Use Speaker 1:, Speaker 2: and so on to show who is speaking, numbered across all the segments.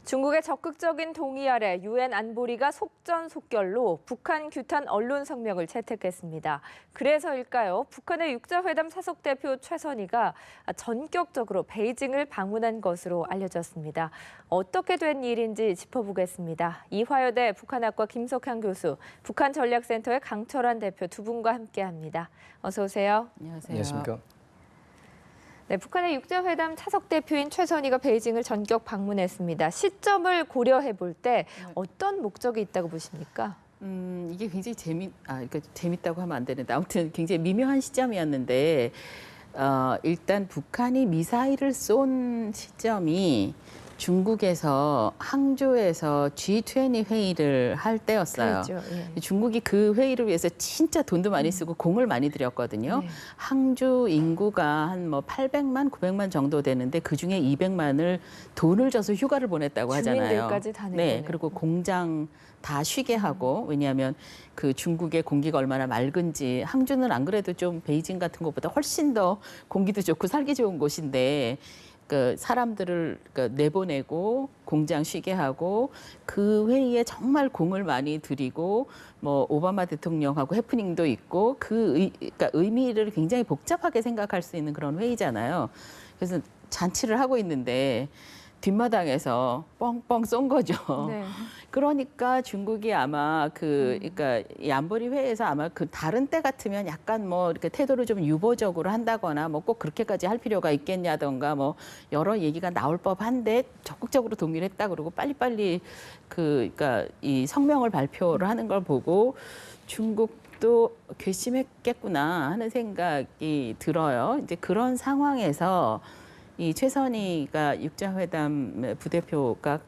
Speaker 1: 중국의 적극적인 동의 아래 유엔 안보리가 속전속결로 북한 규탄 언론 성명을 채택했습니다. 그래서일까요? 북한의 육자회담 사석 대표 최선희가 전격적으로 베이징을 방문한 것으로 알려졌습니다. 어떻게 된 일인지 짚어보겠습니다. 이화여대 북한학과 김석향 교수, 북한전략센터의 강철환 대표 두 분과 함께합니다. 어서 오세요.
Speaker 2: 안녕하세요.
Speaker 3: 안녕하십니까.
Speaker 1: 네, 북한의 육자회담 차석 대표인 최선희가 베이징을 전격 방문했습니다. 시점을 고려해 볼 때 어떤 목적이 있다고 보십니까?
Speaker 2: 이게 굉장히 그러니까 재밌다고 하면 안 되는데 아무튼 굉장히 미묘한 시점이었는데 일단 북한이 미사일을 쏜 시점이 중국에서 항저우에서 G20 회의를 할 때였어요.
Speaker 1: 그렇죠. 예.
Speaker 2: 중국이 그 회의를 위해서 진짜 돈도 많이 쓰고 공을 많이 들였거든요.
Speaker 1: 네.
Speaker 2: 항저우 인구가 한 뭐 800만, 900만 정도 되는데 그중에 200만을 돈을 줘서 휴가를 보냈다고 하잖아요.
Speaker 1: 주민들까지 다
Speaker 2: 네,
Speaker 1: 내보내고.
Speaker 2: 그리고 공장 다 쉬게 하고 왜냐하면 그 중국의 공기가 얼마나 맑은지 항저우는 안 그래도 좀 베이징 같은 것보다 훨씬 더 공기도 좋고 살기 좋은 곳인데 그 사람들을 내보내고 공장 쉬게 하고 그 회의에 정말 공을 많이 들이고 뭐 오바마 대통령하고 해프닝도 있고 그러니까 의미를 굉장히 복잡하게 생각할 수 있는 그런 회의잖아요. 그래서 잔치를 하고 있는데 뒷마당에서 뻥뻥 쏜 거죠.
Speaker 1: 네.
Speaker 2: 그러니까 중국이 아마 그러니까 이 안보리 회의에서 아마 그 다른 때 같으면 약간 뭐 이렇게 태도를 좀 유보적으로 한다거나 뭐 꼭 그렇게까지 할 필요가 있겠냐던가 뭐 여러 얘기가 나올 법한데 적극적으로 동의를 했다 그러고 빨리빨리 그러니까 이 성명을 발표를 하는 걸 보고 중국도 괘씸했겠구나 하는 생각이 들어요. 이제 그런 상황에서 이 최선희가 육자회담 부대표가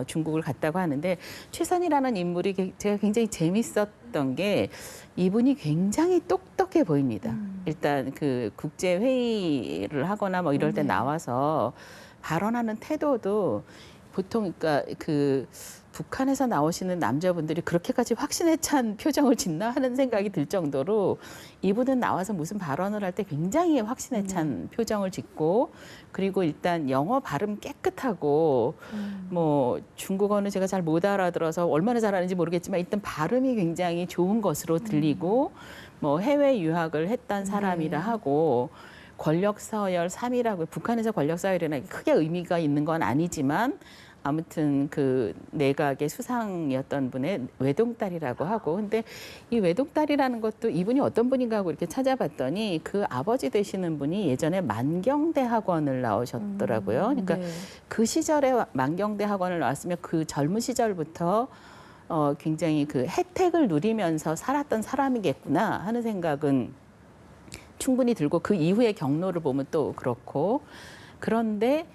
Speaker 2: 중국을 갔다고 하는데 최선희라는 인물이 제가 굉장히 재밌었던 게 이분이 굉장히 똑똑해 보입니다. 일단 그 국제 회의를 하거나 뭐 이럴 때 나와서 발언하는 태도도 보통 그러니까 그 북한에서 나오시는 남자분들이 그렇게까지 확신에 찬 표정을 짓나 하는 생각이 들 정도로 이분은 나와서 무슨 발언을 할 때 굉장히 확신에 찬 표정을 짓고 그리고 일단 영어 발음 깨끗하고 뭐 중국어는 제가 잘 못 알아들어서 얼마나 잘하는지 모르겠지만 일단 발음이 굉장히 좋은 것으로 들리고 뭐 해외 유학을 했던 사람이라 하고 권력 서열 3위라고 북한에서 권력 서열이라는 게 크게 의미가 있는 건 아니지만 아무튼 그 내각의 수상이었던 분의 외동딸이라고 하고 근데 이 외동딸이라는 것도 이분이 어떤 분인가 하고 이렇게 찾아봤더니 그 아버지 되시는 분이 예전에 만경대 학원을 나오셨더라고요. 그러니까
Speaker 1: 네.
Speaker 2: 그 시절에 만경대 학원을 나왔으면 그 젊은 시절부터 굉장히 그 혜택을 누리면서 살았던 사람이겠구나 하는 생각은 충분히 들고 그 이후의 경로를 보면 또 그렇고 그런데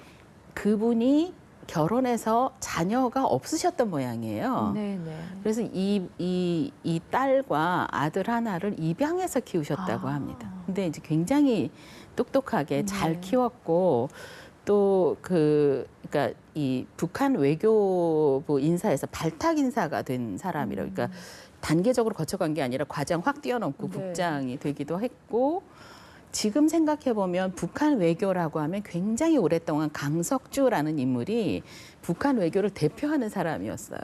Speaker 2: 그분이 결혼해서 자녀가 없으셨던 모양이에요.
Speaker 1: 네, 네.
Speaker 2: 그래서 이 딸과 아들 하나를 입양해서 키우셨다고 합니다. 근데 이제 굉장히 똑똑하게 잘 키웠고 또 그러니까 이 북한 외교부 인사에서 발탁 인사가 된 사람이라고 그러니까 단계적으로 거쳐간 게 아니라 과정 확 뛰어넘고
Speaker 1: 네.
Speaker 2: 국장이 되기도 했고 지금 생각해보면 북한 외교라고 하면 굉장히 오랫동안 강석주라는 인물이 북한 외교를 대표하는 사람이었어요.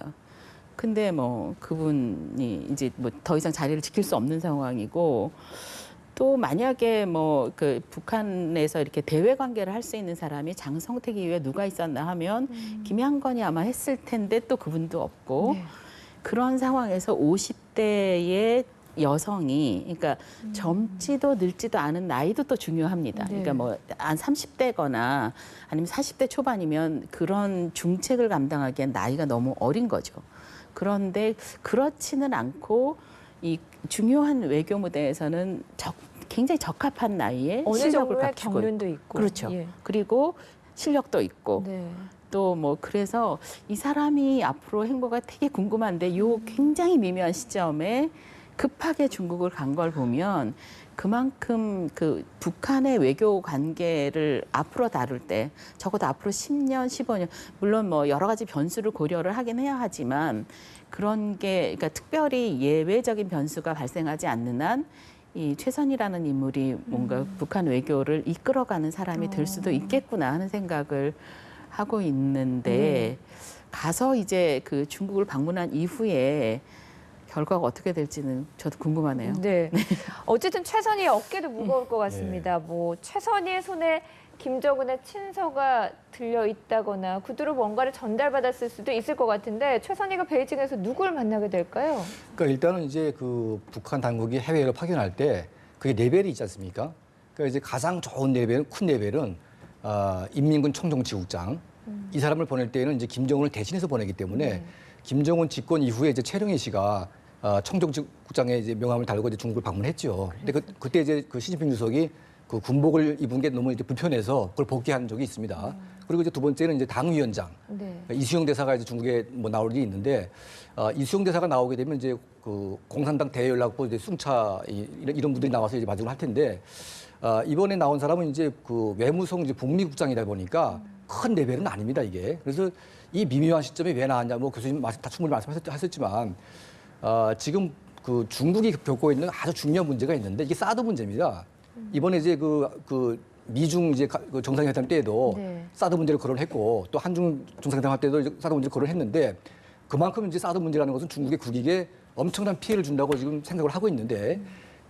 Speaker 2: 근데 뭐 그분이 이제 뭐 더 이상 자리를 지킬 수 없는 상황이고 또 만약에 뭐 그 북한에서 이렇게 대외 관계를 할 수 있는 사람이 장성택 이후에 누가 있었나 하면 김양건이 아마 했을 텐데 또 그분도 없고
Speaker 1: 네.
Speaker 2: 그런 상황에서 50대의 여성이 그러니까 젊지도 늙지도 않은 나이도 또 중요합니다.
Speaker 1: 네.
Speaker 2: 그러니까 뭐 한 30대거나 아니면 40대 초반이면 그런 중책을 감당하기엔 나이가 너무 어린 거죠. 그런데 그렇지는 않고 이 중요한 외교 무대에서는 굉장히 적합한 나이에
Speaker 1: 어느
Speaker 2: 실력을
Speaker 1: 정도의
Speaker 2: 갖추고
Speaker 1: 경륜도 있고.
Speaker 2: 그렇죠.
Speaker 1: 예.
Speaker 2: 그리고 실력도 있고
Speaker 1: 네.
Speaker 2: 또 뭐 그래서 이 사람이 앞으로 행보가 되게 궁금한데 요 굉장히 미묘한 시점에 급하게 중국을 간 걸 보면 그만큼 그 북한의 외교 관계를 앞으로 다룰 때 적어도 앞으로 10년, 15년 물론 뭐 여러 가지 변수를 고려를 하긴 해야 하지만 그런 게 그러니까 특별히 예외적인 변수가 발생하지 않는 한 이 최선희라는 인물이 뭔가 북한 외교를 이끌어가는 사람이 될 수도 있겠구나 하는 생각을 하고 있는데 가서 이제 그 중국을 방문한 이후에 결과가 어떻게 될지는 저도 궁금하네요.
Speaker 1: 네. 어쨌든 최선희의 어깨도 무거울 것 같습니다. 뭐 최선희의 손에 김정은의 친서가 들려 있다거나 구두로 뭔가를 전달받았을 수도 있을 것 같은데 최선희가 베이징에서 누굴 만나게 될까요?
Speaker 3: 그러니까 일단은 이제 그 북한 당국이 해외로 파견할 때 그게 레벨이 있지 않습니까? 그러니까 이제 가장 좋은 레벨은 큰 레벨은 인민군 총정치국장 이 사람을 보낼 때에는 이제 김정은을 대신해서 보내기 때문에 김정은 집권 이후에 이제 최룡해 씨가 총정치국장의 이제 명함을 달고 이제 중국을 방문했죠. 근데 그때 이제 그 시진핑 주석이 그 군복을 입은 게 너무 이제 불편해서 그걸 복귀한 적이 있습니다. 그리고 이제 두 번째는 이제 당위원장
Speaker 1: 네.
Speaker 3: 이수영 대사가 이제 중국에 뭐 나올 일이 있는데 이수영 대사가 나오게 되면 이제 그 공산당 대연락부 이제 숭차 이런 분들이 나와서 이제 마중을 할 텐데 이번에 나온 사람은 이제 그 외무성 이제 북미국장이다 보니까 큰 레벨은 아닙니다 이게. 그래서 이 미묘한 시점에 왜 나왔냐 뭐 교수님 다 충분히 말씀하셨지만 지금 그 중국이 겪고 있는 아주 중요한 문제가 있는데 이게 사드 문제입니다. 이번에 이제 그 미중 이제 그 정상회담 때에도
Speaker 1: 네.
Speaker 3: 사드 문제를 거론했고 또 한중 정상회담 할 때도 이제 사드 문제를 거론했는데 그만큼 이제 사드 문제라는 것은 중국의 국익에 엄청난 피해를 준다고 지금 생각을 하고 있는데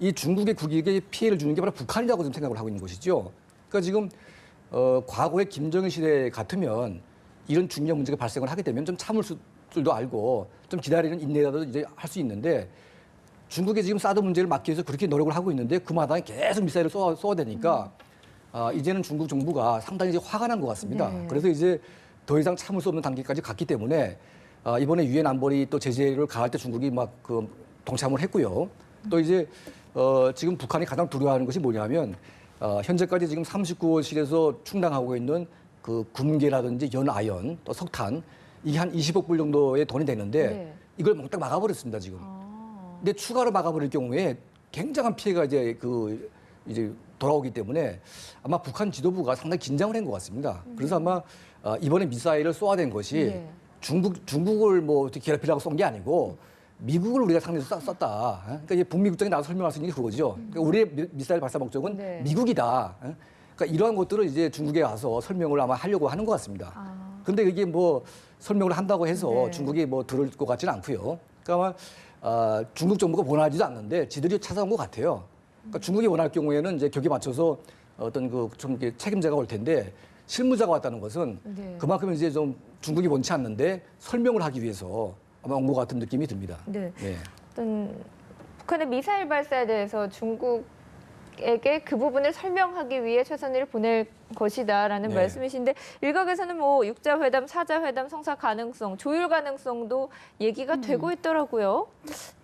Speaker 3: 이 중국의 국익에 피해를 주는 게 바로 북한이라고 지금 생각을 하고 있는 것이죠. 그러니까 지금 과거의 김정일 시대 같으면 이런 중요한 문제가 발생을 하게 되면 좀 참을 줄도 알고 좀 기다리는 인내라도 이제 할 수 있는데 중국이 지금 사드 문제를 막기 위해서 그렇게 노력을 하고 있는데 그 마당에 계속 미사일을 쏘아대니까 이제는 중국 정부가 상당히 이제 화가 난 것 같습니다.
Speaker 1: 네.
Speaker 3: 그래서 이제 더 이상 참을 수 없는 단계까지 갔기 때문에 이번에 유엔 안보리 또 제재를 가할 때 중국이 막 그 동참을 했고요. 또 이제 지금 북한이 가장 두려워하는 것이 뭐냐면 현재까지 지금 39호실에서 충당하고 있는 그 금괴라든지 연아연 또 석탄 이게 한 20억 불 정도의 돈이 되는데
Speaker 1: 네.
Speaker 3: 이걸 몽땅 막아버렸습니다 지금. 근데 추가로 막아버릴 경우에 굉장한 피해가 이제 돌아오기 때문에 아마 북한 지도부가 상당히 긴장을 한 것 같습니다. 그래서 아마 이번에 미사일을 쏘아댄 것이
Speaker 1: 네.
Speaker 3: 중국을 뭐 어떻게 괴롭히려고 쏜 게 아니고 미국을 우리가 상대로 썼다. 그러니까 이제 북미국장이 나와서 설명할 수 있는 게 그거죠. 그러니까 우리의 미사일 발사 목적은
Speaker 1: 네.
Speaker 3: 미국이다. 그러니까 이러한 것들을 이제 중국에 와서 설명을 아마 하려고 하는 것 같습니다. 근데 이게 뭐 설명을 한다고 해서
Speaker 1: 네.
Speaker 3: 중국이 뭐 들을 것 같지는 않고요. 그러니까 아마 중국 정부가 원하지도 않는데 지들이 찾아온 것 같아요. 그러니까 중국이 원할 경우에는 이제 격에 맞춰서 어떤 그 좀 책임자가 올 텐데 실무자가 왔다는 것은
Speaker 1: 네.
Speaker 3: 그만큼 이제 좀 중국이 원치 않는데 설명을 하기 위해서 아마 온 것 같은 느낌이 듭니다.
Speaker 1: 네.
Speaker 3: 예.
Speaker 1: 어떤 북한의 미사일 발사에 대해서 중국에게 그 부분을 설명하기 위해 최선희를 보낼 것이다라는
Speaker 3: 네.
Speaker 1: 말씀이신데 일각에서는 뭐 육자회담, 사자회담 성사 가능성, 조율 가능성도 얘기가 되고 있더라고요.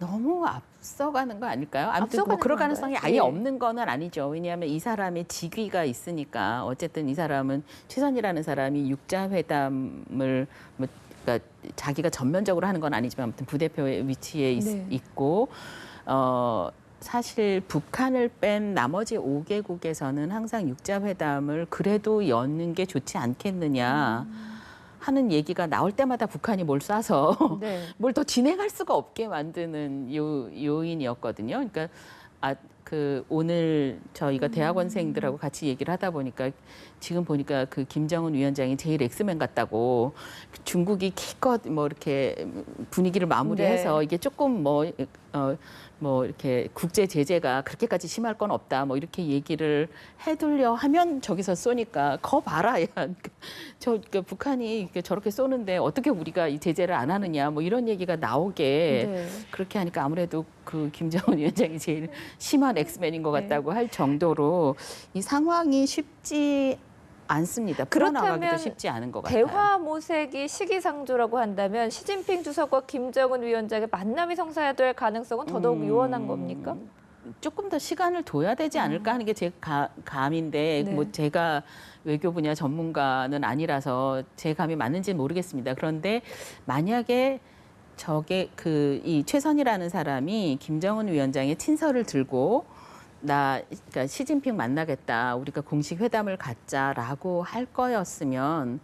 Speaker 2: 너무 앞서가는 거 아닐까요? 아무튼 뭐
Speaker 1: 앞서가는
Speaker 2: 그럴
Speaker 1: 건가요?
Speaker 2: 가능성이 아예
Speaker 1: 예.
Speaker 2: 없는 건 아니죠. 왜냐하면 이 사람의 직위가 있으니까 어쨌든 이 사람은 최선이라는 사람이 육자회담을 뭐 그러니까 자기가 전면적으로 하는 건 아니지만 아무튼 부대표의 위치에
Speaker 1: 네.
Speaker 2: 있고 사실 북한을 뺀 나머지 5개국에서는 항상 육자회담을 그래도 여는 게 좋지 않겠느냐 하는 얘기가 나올 때마다 북한이 뭘 쏴서
Speaker 1: 네.
Speaker 2: 뭘 더 진행할 수가 없게 만드는 요인이었거든요. 그러니까 그 오늘 저희가 대학원생들하고 같이 얘기를 하다 보니까 지금 보니까 그 김정은 위원장이 제일 엑스맨 같다고 중국이 기껏 뭐 이렇게 분위기를 마무리해서
Speaker 1: 네.
Speaker 2: 이게 조금 뭐 이렇게 국제 제재가 그렇게까지 심할 건 없다 뭐 이렇게 얘기를 해두려 하면 저기서 쏘니까 거 봐라 야 그러니까 북한이 이렇게 저렇게 쏘는데 어떻게 우리가 이 제재를 안 하느냐 뭐 이런 얘기가 나오게
Speaker 1: 네.
Speaker 2: 그렇게 하니까 아무래도 그 김정은 위원장이 제일 심한 엑스맨인 것
Speaker 1: 네.
Speaker 2: 같다고 할 정도로 이 상황이 쉽지 않습니다. 풀어나가기도
Speaker 1: 그렇다면
Speaker 2: 쉽지 않은 것 같아요.
Speaker 1: 대화 모색이 시기상조라고 한다면 시진핑 주석과 김정은 위원장의 만남이 성사될 가능성은 더더욱 유원한 겁니까?
Speaker 2: 조금 더 시간을 둬야 되지 않을까 하는 게 제 감인데
Speaker 1: 네.
Speaker 2: 뭐 제가 외교 분야 전문가는 아니라서 제 감이 맞는지는 모르겠습니다. 그런데 만약에 저게 이 최선이라는 사람이 김정은 위원장의 친서를 들고 그러니까 시진핑 만나겠다. 우리가 공식 회담을 갖자라고 할 거였으면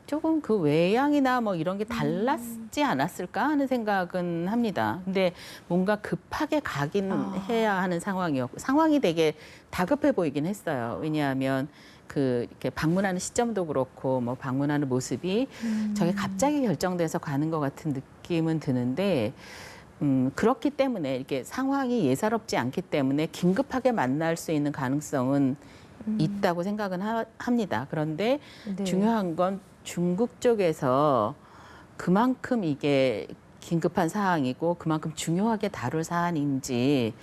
Speaker 2: 조금 그 외양이나 뭐 이런 게 달랐지 않았을까 하는 생각은 합니다. 근데 뭔가 급하게 가긴 해야 하는 상황이 되게 다급해 보이긴 했어요. 왜냐하면 그 이렇게 방문하는 시점도 그렇고 뭐 방문하는 모습이 저게 갑자기 결정돼서 가는 것 같은 느낌은 드는데 그렇기 때문에 이렇게 상황이 예사롭지 않기 때문에 긴급하게 만날 수 있는 가능성은 있다고 생각은 합니다. 그런데
Speaker 1: 네.
Speaker 2: 중요한 건 중국 쪽에서 그만큼 이게 긴급한 사항이고 그만큼 중요하게 다룰 사안인지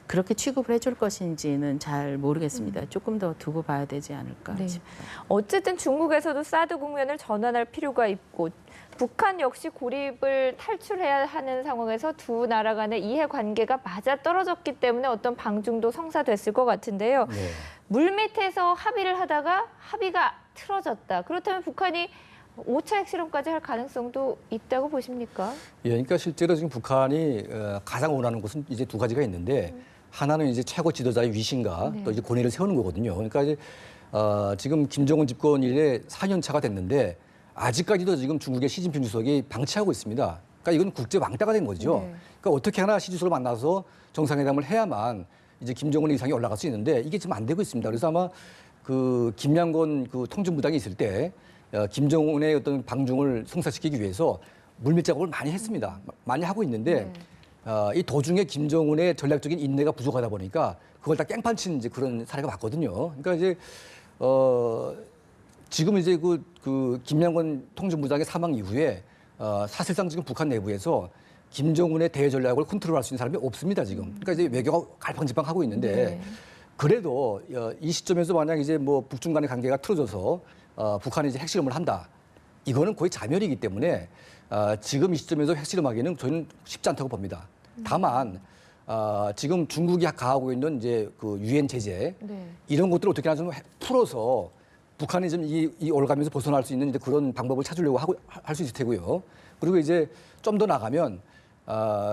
Speaker 2: 그렇게 취급을 해줄 것인지는 잘 모르겠습니다. 조금 더 두고 봐야 되지 않을까
Speaker 1: 네.
Speaker 2: 싶어요.
Speaker 1: 어쨌든 중국에서도 사드 국면을 전환할 필요가 있고 북한 역시 고립을 탈출해야 하는 상황에서 두 나라 간의 이해관계가 맞아떨어졌기 때문에 어떤 방중도 성사됐을 것 같은데요.
Speaker 3: 네.
Speaker 1: 물밑에서 합의를 하다가 합의가 틀어졌다. 그렇다면 북한이 5차 핵실험까지 할 가능성도 있다고 보십니까?
Speaker 3: 예, 그러니까 실제로 지금 북한이 가장 원하는 것은 이제 두 가지가 있는데 하나는 이제 최고 지도자의 위신과
Speaker 1: 네.
Speaker 3: 또 이제 권위를 세우는 거거든요. 그러니까 이제 지금 김정은 집권 이래 4년 차가 됐는데 아직까지도 지금 중국의 시진핑 주석이 방치하고 있습니다. 그러니까 이건 국제 왕따가 된 거죠.
Speaker 1: 네.
Speaker 3: 그러니까 어떻게 하나 시 주석을 만나서 정상회담을 해야만 이제 김정은 이상이 올라갈 수 있는데 이게 지금 안 되고 있습니다. 그래서 아마 그 김양건 그 통전부장이 있을 때 김정은의 어떤 방중을 성사시키기 위해서 물밑 작업을 많이 했습니다. 많이 하고 있는데 이 도중에 김정은의 전략적인 인내가 부족하다 보니까 그걸 다 깽판친 이제 그런 사례가 많거든요. 그러니까 이제 지금 이제 그 김양건 통전부장의 사망 이후에 사실상 지금 북한 내부에서 김정은의 대외 전략을 컨트롤할 수 있는 사람이 없습니다 지금. 그러니까 이제 외교가 갈팡질팡하고 있는데
Speaker 1: 네.
Speaker 3: 그래도 이 시점에서 만약 이제 뭐 북중 간의 관계가 틀어져서 북한이 이제 핵실험을 한다. 이거는 거의 자멸이기 때문에 지금 이 시점에서 핵실험하기는 저는 쉽지 않다고 봅니다. 다만 지금 중국이 가하고 있는 이제 그 유엔 제재
Speaker 1: 네.
Speaker 3: 이런 것들을 어떻게 하나 좀 풀어서 북한이 좀 이 올가면서 벗어날 수 있는 이제 그런 방법을 찾으려고 할 수 있을 테고요. 그리고 이제 좀 더 나가면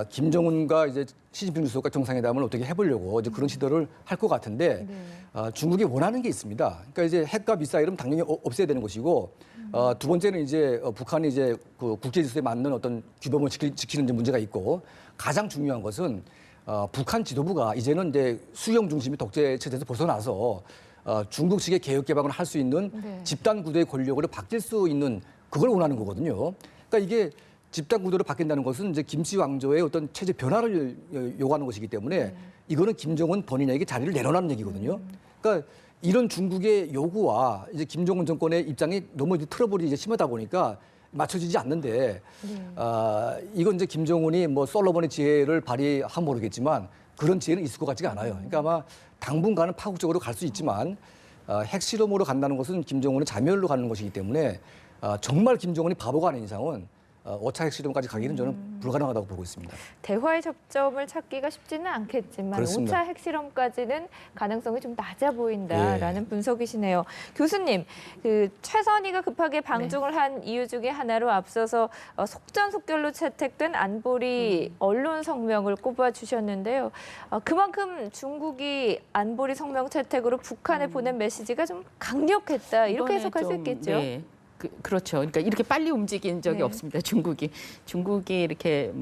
Speaker 3: 김정은과 이제 시진핑 주석과 정상회담을 어떻게 해보려고 이제 그런 시도를 할 것 같은데 중국이 원하는 게 있습니다. 그러니까 이제 핵과 미사일은 당연히 없애야 되는 것이고 두 번째는 이제 북한이 이제 그 국제 질서에 맞는 어떤 규범을 지키는 이제 문제가 있고 가장 중요한 것은 북한 지도부가 이제는 이제 수령 중심의 독재 체제에서 벗어나서 중국 측의 개혁 개방을 할 수 있는
Speaker 1: 네.
Speaker 3: 집단 구도의 권력으로 바뀔 수 있는 그걸 원하는 거거든요. 그러니까 이게 집단 구도로 바뀐다는 것은 이제 김씨 왕조의 어떤 체제 변화를 요구하는 것이기 때문에 이거는 김정은 본인에게 자리를 내놓으라는 얘기거든요. 그러니까 이런 중국의 요구와 이제 김정은 정권의 입장이 너무 이제 트러블이 이제 심하다 보니까 맞춰지지 않는데 이건 이제 김정은이 뭐 솔로몬의 지혜를 발휘하면 모르겠지만 그런 지혜는 있을 것 같지가 않아요. 그러니까 아마 당분간은 파국적으로 갈 수 있지만 핵실험으로 간다는 것은 김정은의 자멸로 가는 것이기 때문에 정말 김정은이 바보가 아닌 이상은 5차 핵실험까지 가기는 저는 불가능하다고 보고 있습니다.
Speaker 1: 대화의 접점을 찾기가 쉽지는 않겠지만
Speaker 3: 그렇습니다.
Speaker 1: 5차 핵실험까지는 가능성이 좀 낮아 보인다라는 분석이시네요. 교수님, 그 최선희가 급하게 방중을 한 이유 중에 하나로 앞서서 속전속결로 채택된 안보리 언론 성명을 꼽아주셨는데요. 그만큼 중국이 안보리 성명 채택으로 북한에 보낸 메시지가 좀 강력했다 이렇게
Speaker 2: 이번에
Speaker 1: 해석할 수
Speaker 2: 좀,
Speaker 1: 있겠죠.
Speaker 2: 네. 그렇죠. 그러니까 이렇게 빨리 움직인 적이
Speaker 1: 네.
Speaker 2: 없습니다. 중국이 이렇게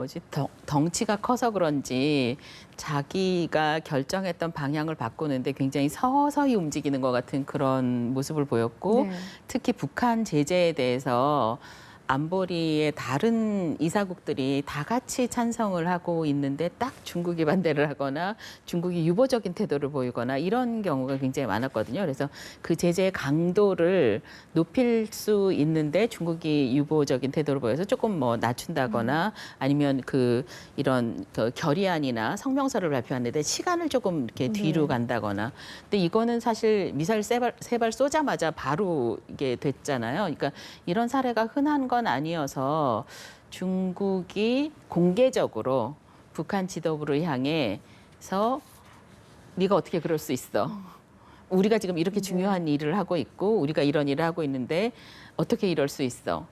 Speaker 2: 덩치가 커서 그런지 자기가 결정했던 방향을 바꾸는데 굉장히 서서히 움직이는 것 같은 그런 모습을 보였고
Speaker 1: 네.
Speaker 2: 특히 북한 제재에 대해서 안보리의 다른 이사국들이 다 같이 찬성을 하고 있는데 딱 중국이 반대를 하거나 중국이 유보적인 태도를 보이거나 이런 경우가 굉장히 많았거든요. 그래서 그 제재의 강도를 높일 수 있는데 중국이 유보적인 태도를 보여서 조금 뭐 낮춘다거나 아니면 이런 결의안이나 성명서를 발표하는데 시간을 조금 이렇게 뒤로 간다거나. 근데 이거는 사실 미사일 세 발 쏘자마자 바로 이게 됐잖아요. 그러니까 이런 사례가 흔한 건 아니어서 중국이 공개적으로 북한 지도부를 향해서 네가 어떻게 그럴 수 있어? 우리가 지금 이렇게 중요한 일을 하고 있고 우리가 이런 일을 하고 있는데 어떻게 이럴 수 있어?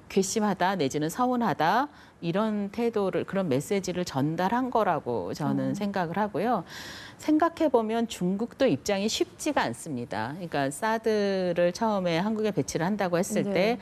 Speaker 2: 괘씸하다 내지는 서운하다 이런 태도를 그런 메시지를 전달한 거라고 저는 생각을 하고요. 생각해 보면 중국도 입장이 쉽지가 않습니다. 그러니까 사드를 처음에 한국에 배치를 한다고 했을
Speaker 1: 네.
Speaker 2: 때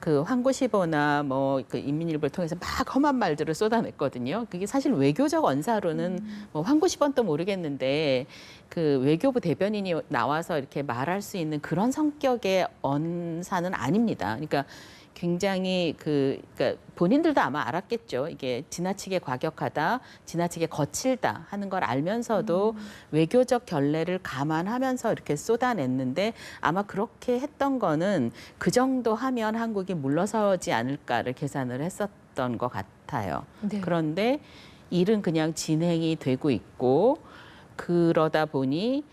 Speaker 2: 그 황구시보나 뭐 그 인민일보를 통해서 막 험한 말들을 쏟아냈거든요. 그게 사실 외교적 언사로는 뭐 황구시보는 또 모르겠는데 그 외교부 대변인이 나와서 이렇게 말할 수 있는 그런 성격의 언사는 아닙니다. 그러니까 굉장히 그러니까 본인들도 아마 알았겠죠. 이게 지나치게 과격하다, 지나치게 거칠다 하는 걸 알면서도 외교적 결례를 감안하면서 이렇게 쏟아냈는데 아마 그렇게 했던 거는 그 정도 하면 한국이 물러서지 않을까를 계산을 했었던 것 같아요.
Speaker 1: 네.
Speaker 2: 그런데 일은 그냥 진행이 되고 있고 그러다 보니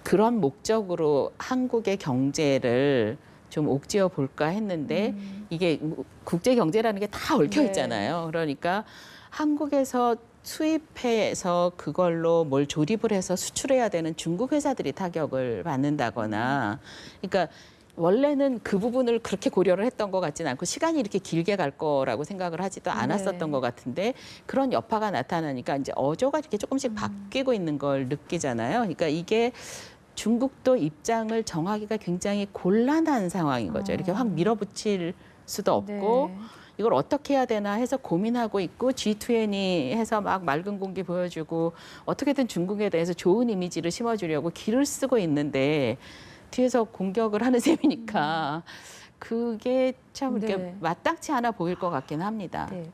Speaker 2: 그런 목적으로 한국의 경제를 좀 옥죄어 볼까 했는데 이게 국제 경제라는 게 다 얽혀
Speaker 1: 네.
Speaker 2: 있잖아요. 그러니까 한국에서 수입해서 그걸로 뭘 조립을 해서 수출해야 되는 중국 회사들이 타격을 받는다거나 그러니까 원래는 그 부분을 그렇게 고려를 했던 것 같지는 않고 시간이 이렇게 길게 갈 거라고 생각을 하지도 않았었던 것 같은데 그런 여파가 나타나니까 이제 어조가 이렇게 조금씩 바뀌고 있는 걸 느끼잖아요. 그러니까 이게 중국도 입장을 정하기가 굉장히 곤란한 상황인 거죠. 이렇게 확 밀어붙일 수도 없고
Speaker 1: 네.
Speaker 2: 이걸 어떻게 해야 되나 해서 고민하고 있고 G20 해서 막 맑은 공기 보여주고 어떻게든 중국에 대해서 좋은 이미지를 심어주려고 기를 쓰고 있는데 뒤에서 공격을 하는 셈이니까 그게 참 이렇게
Speaker 1: 네.
Speaker 2: 마땅치 않아 보일 것 같긴 합니다.
Speaker 1: 네.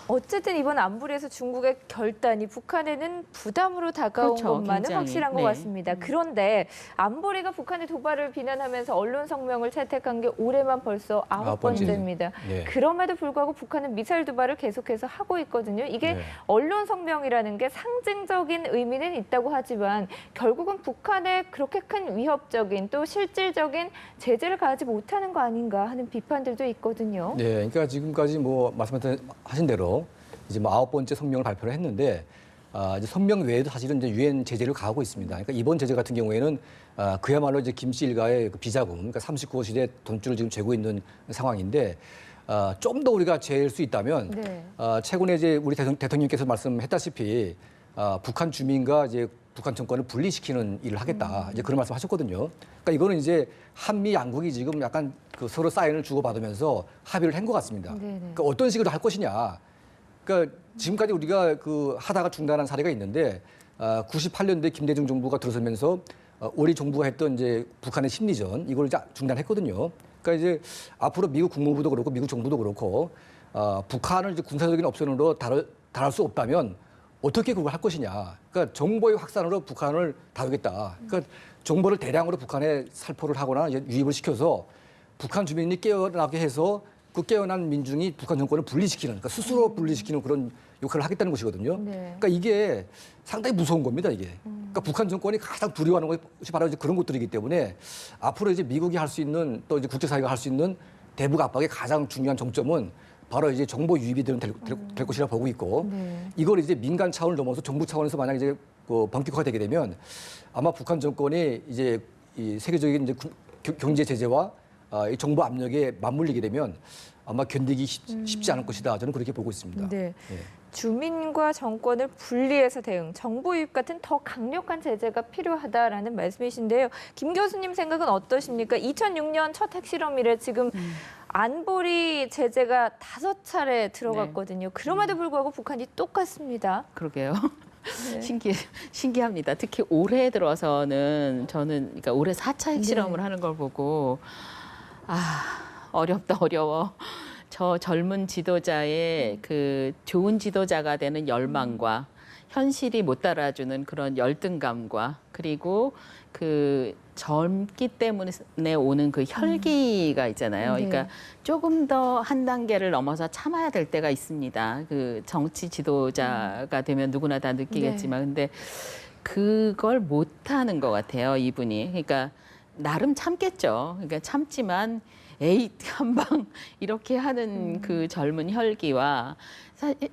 Speaker 1: 어쨌든 이번 안보리에서 중국의 결단이 북한에는 부담으로 다가온
Speaker 2: 그렇죠,
Speaker 1: 것만은
Speaker 2: 굉장히.
Speaker 1: 확실한 것
Speaker 2: 네.
Speaker 1: 같습니다. 그런데 안보리가 북한의 도발을 비난하면서 언론 성명을 채택한 게 올해만 벌써 9번째입니다.
Speaker 3: 네.
Speaker 1: 그럼에도 불구하고 북한은 미사일 도발을 계속해서 하고 있거든요. 이게
Speaker 3: 네.
Speaker 1: 언론 성명이라는 게 상징적인 의미는 있다고 하지만 결국은 북한에 그렇게 큰 위협적인 또 실질적인 제재를 가하지 못하는 거 아닌가 하는 비판들도 있거든요.
Speaker 3: 네, 그러니까 지금까지 뭐 말씀하신 대로 이제 뭐 9번째 성명을 발표를 했는데 이제 성명 외에도 사실은 이제 유엔 제재를 가하고 있습니다. 그러니까 이번 제재 같은 경우에는 그야말로 이제 김 씨 일가의 그 비자금, 그러니까 39호실의 돈줄을 지금 재고 있는 상황인데 좀 더 우리가 재일 수 있다면
Speaker 1: 네.
Speaker 3: 최근에 이제 우리 대통령께서 말씀했다시피 북한 주민과 이제 북한 정권을 분리시키는 일을 하겠다 이제 그런 말씀하셨거든요. 그러니까 이거는 이제 한미 양국이 지금 약간 그 서로 사인을 주고받으면서 합의를 한 것 같습니다.
Speaker 1: 네네.
Speaker 3: 그러니까 어떤 식으로 할 것이냐. 그러니까 지금까지 우리가 그 하다가 중단한 사례가 있는데 98년도에 김대중 정부가 들어서면서 우리 정부가 했던 이제 북한의 심리전 이걸 이제 중단했거든요. 그러니까 이제 앞으로 미국 국무부도 그렇고 미국 정부도 그렇고 북한을 이제 군사적인 옵션으로 다룰 수 없다면 어떻게 그걸 할 것이냐. 그러니까 정보의 확산으로 북한을 다루겠다. 그러니까 정보를 대량으로 북한에 살포를 하거나 유입을 시켜서 북한 주민이 깨어나게 해서 그 깨어난 민중이 북한 정권을 분리시키는, 그러니까 스스로 분리시키는 그런 역할을 하겠다는 것이거든요.
Speaker 1: 네.
Speaker 3: 그러니까 이게 상당히 무서운 겁니다, 이게. 그러니까 북한 정권이 가장 두려워하는 것이 바로 이제 그런 것들이기 때문에 앞으로 이제 미국이 할 수 있는 또 이제 국제사회가 할 수 있는 대북 압박의 가장 중요한 정점은 바로 이제 정보 유입이 될 것이라 보고 있고
Speaker 1: 네.
Speaker 3: 이걸 이제 민간 차원을 넘어서 정부 차원에서 만약 이제 본격화가 되게 되면 아마 북한 정권이 이제 이 세계적인 이제 경제 제재와 이 정보 압력에 맞물리게 되면 아마 견디기 쉽지 않을 것이다. 저는 그렇게 보고 있습니다.
Speaker 1: 네.
Speaker 3: 예.
Speaker 1: 주민과 정권을 분리해서 대응, 정보 유입 같은 더 강력한 제재가 필요하다라는 말씀이신데요. 김 교수님 생각은 어떠십니까? 2006년 첫 핵실험이래 지금 안보리 제재가 5차례 들어갔거든요. 그럼에도 불구하고 북한이 똑같습니다.
Speaker 2: 그러게요.
Speaker 1: 네.
Speaker 2: 신기합니다. 특히 올해 들어서는 저는 그러니까 올해 4차 핵실험을 하는 걸 보고 어렵다 어려워. 저 젊은 지도자의 그 좋은 지도자가 되는 열망과 현실이 못 따라주는 그런 열등감과 그리고 그 젊기 때문에 오는 그 혈기가 있잖아요.
Speaker 1: 네.
Speaker 2: 그러니까 조금 더 한 단계를 넘어서 참아야 될 때가 있습니다. 그 정치 지도자가 되면 누구나 다 느끼겠지만 근데 그걸 못하는 것 같아요, 이분이. 그러니까 나름 참겠죠. 그러니까 참지만 에이 한방 이렇게 하는 그 젊은 혈기와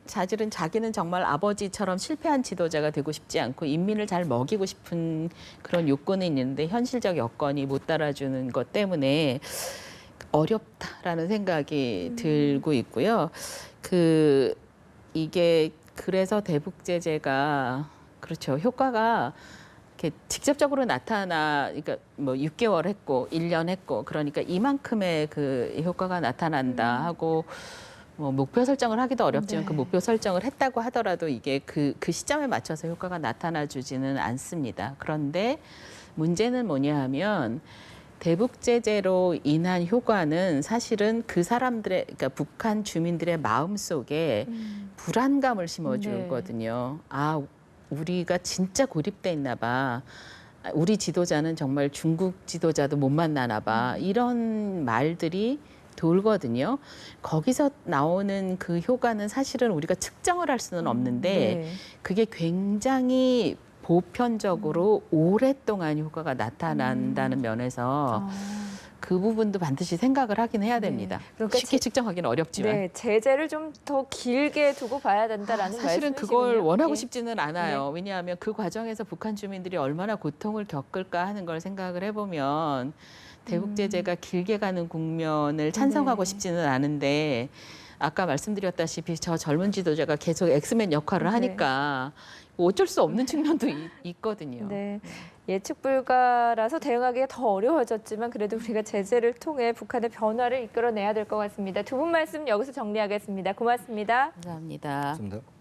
Speaker 2: 사실은 자기는 정말 아버지처럼 실패한 지도자가 되고 싶지 않고 인민을 잘 먹이고 싶은 그런 욕구는 있는데 현실적 여건이 못 따라주는 것 때문에 어렵다라는 생각이 들고 있고요. 이게 그래서 대북 제재가 그렇죠. 효과가 이렇게 직접적으로 그러니까 뭐 6개월 했고 1년 했고 그러니까 이만큼의 그 효과가 나타난다 하고 뭐 목표 설정을 하기도 어렵지만
Speaker 1: 네.
Speaker 2: 그 목표 설정을 했다고 하더라도 이게 그 시점에 맞춰서 효과가 나타나주지는 않습니다. 그런데 문제는 뭐냐 하면 대북 제재로 인한 효과는 사실은 그 사람들의 그러니까 북한 주민들의 마음 속에 불안감을 심어주거든요. 아, 우리가 진짜 고립돼 있나 봐. 우리 지도자는 정말 중국 지도자도 못 만나나 봐. 이런 말들이 돌거든요. 거기서 나오는 그 효과는 사실은 우리가 측정을 할 수는 없는데
Speaker 1: 네.
Speaker 2: 그게 굉장히 보편적으로 오랫동안 효과가 나타난다는 면에서 그 부분도 반드시 생각을 하긴 해야 됩니다.
Speaker 1: 그러니까
Speaker 2: 쉽게 측정하기는 어렵지만.
Speaker 1: 네, 제재를 좀 더 길게 두고 봐야 된다라는
Speaker 2: 사실은
Speaker 1: 말씀이시군요.
Speaker 2: 그걸 원하고
Speaker 1: 예.
Speaker 2: 싶지는 않아요.
Speaker 1: 네.
Speaker 2: 왜냐하면 그 과정에서 북한 주민들이 얼마나 고통을 겪을까 하는 걸 생각을 해보면 대북 제재가 길게 가는 국면을 찬성하고
Speaker 1: 네.
Speaker 2: 싶지는 않은데 아까 말씀드렸다시피 저 젊은 지도자가 계속 엑스맨 역할을
Speaker 1: 네.
Speaker 2: 하니까 어쩔 수 없는 측면도 있거든요.
Speaker 1: 네. 예측 불가라서 대응하기가 더 어려워졌지만 그래도 우리가 제재를 통해 북한의 변화를 이끌어내야 될 것 같습니다. 두 분 말씀 여기서 정리하겠습니다. 고맙습니다.
Speaker 2: 감사합니다.
Speaker 3: 맞습니다.